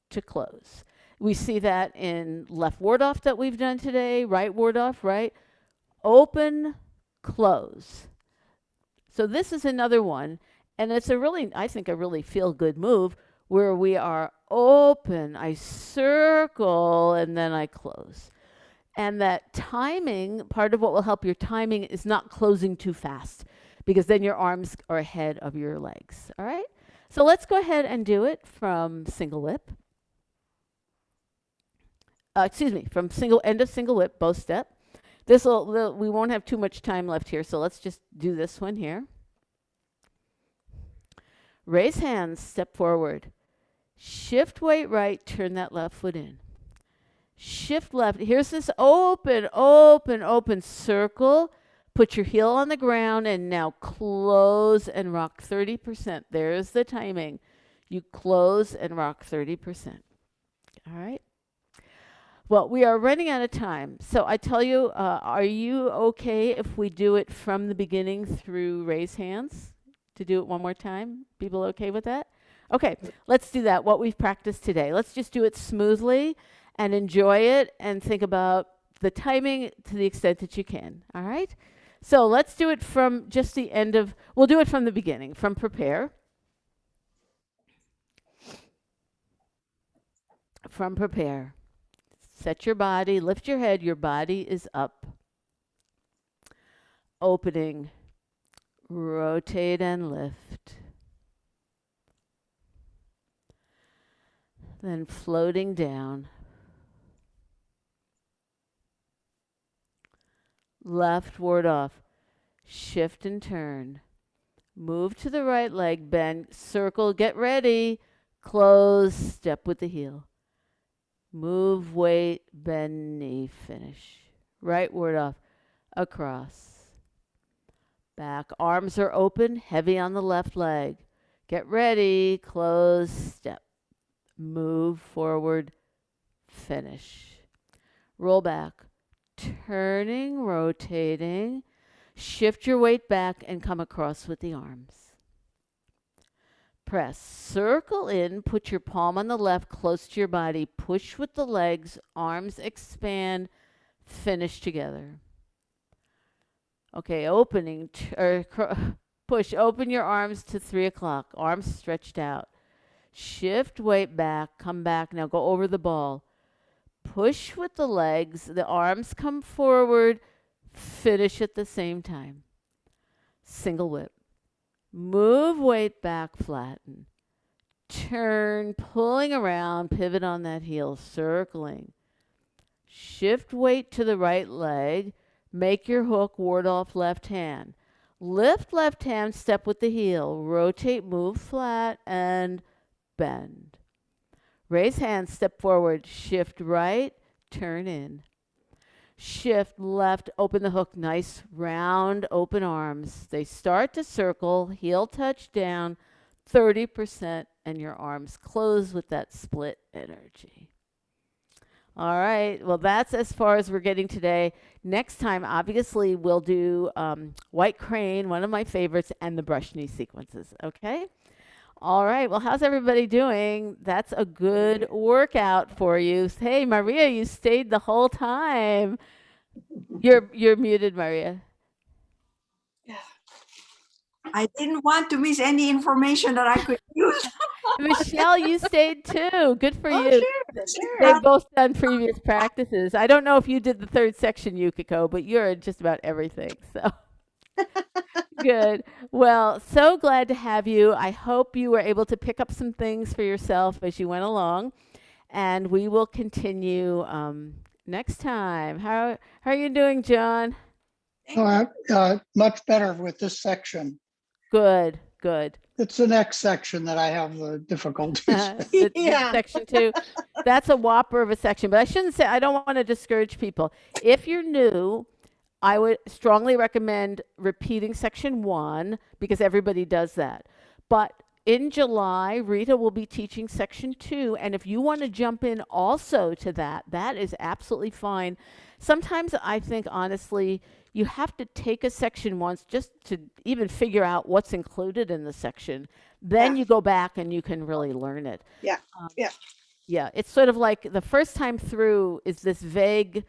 to close. We see that in left ward off that we've done today, right ward off, right? Open, close. So this is another one. And it's I think a really feel-good move where we are open, I circle, and then I close. And that timing, part of what will help your timing is not closing too fast, because then your arms are ahead of your legs. All right? So let's go ahead and do it from single whip. From end of single whip, bow step. We won't have too much time left here, so let's just do this one here. Raise hands, step forward. Shift weight right, turn that left foot in. Shift left. Here's this open, open, open circle. Put your heel on the ground and now close and rock 30%. There's the timing. You close and rock 30%. All right? Well, we are running out of time. So I tell you, are you okay if we do it from the beginning through raise hands? To do it one more time? People okay with that? Okay, let's do that, what we've practiced today. Let's just do it smoothly and enjoy it and think about the timing to the extent that you can, all right? So let's do it from just the end of, we'll do it from the beginning, from prepare. From prepare. Set your body, lift your head, your body is up. Opening, rotate and lift. Then floating down. Left ward off. Shift and turn. Move to the right leg, bend, circle, get ready, close, step with the heel. Move, wait, bend, knee, finish. Right ward off, across. Back, arms are open, heavy on the left leg. Get ready, close, step. Move forward, finish. Roll back, turning, rotating. Shift your weight back and come across with the arms. Press, circle in, put your palm on the left close to your body. Push with the legs, arms expand, finish together. Okay, opening, push, open your arms to 3 o'clock, arms stretched out. Shift weight back, come back, now go over the ball. Push with the legs, the arms come forward, finish at the same time. Single whip. Move weight back, flatten. Turn, pulling around, pivot on that heel, circling. Shift weight to the right leg. Make your hook, ward off left hand. Lift left hand, step with the heel. Rotate, move flat, and bend. Raise hand, step forward, shift right, turn in. Shift left, open the hook, nice round open arms. They start to circle, heel touch down, 30%, and your arms close with that split energy. All right, well, that's as far as we're getting today. Next time, obviously, we'll do White Crane, one of my favorites, and the brush knee sequences, okay? All right, well, how's everybody doing? That's a good workout for you. Hey, Maria, you stayed the whole time. You're muted, Maria. I didn't want to miss any information that I could use. Michelle, you stayed too. Good for Oh, you. sure. They've both done previous practices. I don't know if you did the third section, Yukiko, but you're in just about everything. So good. Well, so glad to have you. I hope you were able to pick up some things for yourself as you went along, and we will continue next time. How are you doing, John? Much better with this section. Good, good. It's the next section that I have the difficulties with. Yeah. Section 2. That's a whopper of a section, but I shouldn't say, I don't want to discourage people. If you're new, I would strongly recommend repeating section 1 because everybody does that. But in July, Rita will be teaching section 2, and if you want to jump in also to that, that is absolutely fine. Sometimes I think, honestly, you have to take a section once just to even figure out what's included in the section. Then you go back and you can really learn it. Yeah. Yeah, it's sort of like the first time through is this vague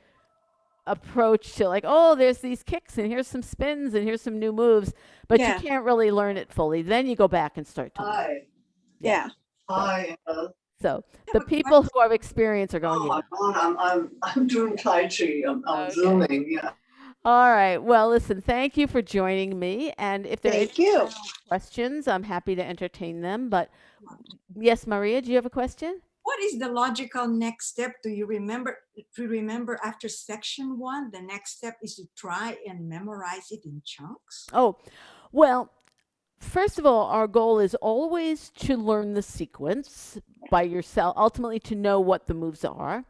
approach to like, oh, there's these kicks and here's some spins and here's some new moves, but you can't really learn it fully. Then you go back and start to learn. Yeah. So the people who have experience are going, oh my God, I'm doing Tai Chi. I'm Okay. Zooming. Yeah. all right, well, listen, thank you for joining me. And if there are Thank you. questions, I'm happy to entertain them. But yes, Maria, do you have a question? What is the logical next step? Do you remember? To remember after section 1, the next step is to try and memorize it in chunks. Oh, well, first of all, our goal is always to learn the sequence by yourself, ultimately to know what the moves are.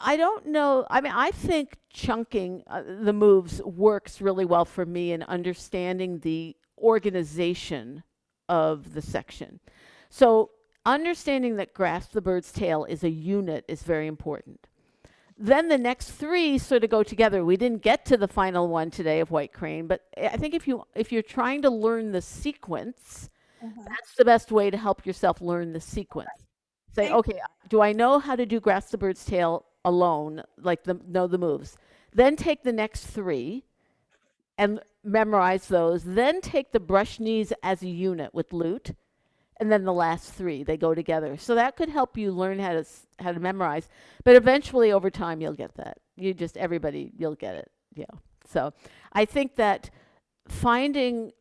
I don't know. I mean, I think chunking the moves works really well for me in understanding the organization of the section. So understanding that grasp the bird's tail is a unit is very important. Then the next 3 sort of go together. We didn't get to the final one today of White Crane, but I think if you're trying to learn the sequence, that's the best way to help yourself learn the sequence. Say, okay, do I know how to do grasp the bird's tail alone, like know the moves? Then take the next 3 and memorize those. Then take the brush knees as a unit with lute. And then the last 3, they go together. So that could help you learn how to memorize. But eventually, over time, you'll get that. You'll get it. Yeah. So I think that finding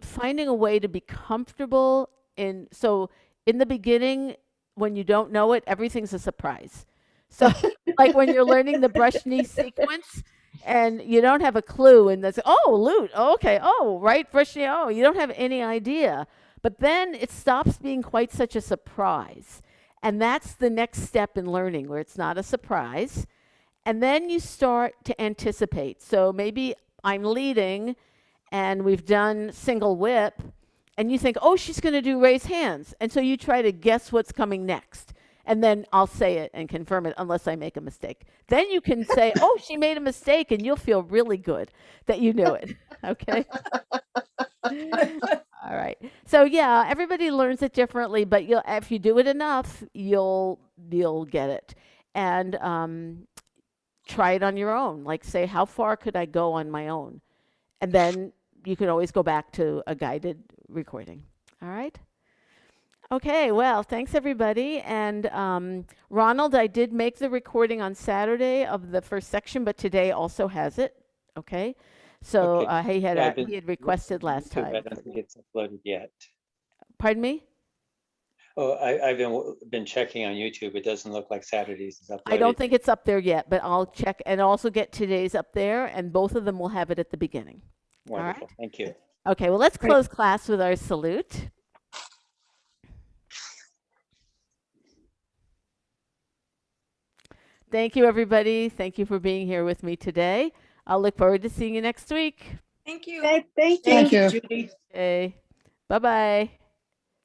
a way to be comfortable in the beginning, when you don't know it, everything's a surprise. So like when you're learning the brush knee sequence, and you don't have a clue, and that's, oh, loot, oh, okay, oh, right, brushing, oh, you don't have any idea. But then it stops being quite such a surprise. And that's the next step in learning, where it's not a surprise. And then you start to anticipate. So maybe I'm leading and we've done single whip, and you think, oh, she's going to do raise hands. And so you try to guess what's coming next. And then I'll say it and confirm it unless I make a mistake. Then you can say, oh, she made a mistake, and you'll feel really good that you knew it. Okay. All right. So yeah, everybody learns it differently, but if you do it enough, you'll get it. And try it on your own. Like, say, how far could I go on my own? And then you can always go back to a guided recording. All right. Okay, well, thanks everybody. And Ronald, I did make the recording on Saturday of the first section, but today also has it. Okay, so Okay. he had Yeah, I've he been had requested last YouTube, time. I don't think it's uploaded yet. Pardon me? Oh, I've been checking on YouTube. It doesn't look like Saturdays is uploaded. I don't think it's up there yet, but I'll check and also get today's up there, and both of them will have it at the beginning. Wonderful. right. Thank you. Okay, well, let's Great. close class with our salute. Thank you, everybody. Thank you for being here with me today. I'll look forward to seeing you next week. Thank you. Thank Thank you, you. Judy. Okay. Bye-bye.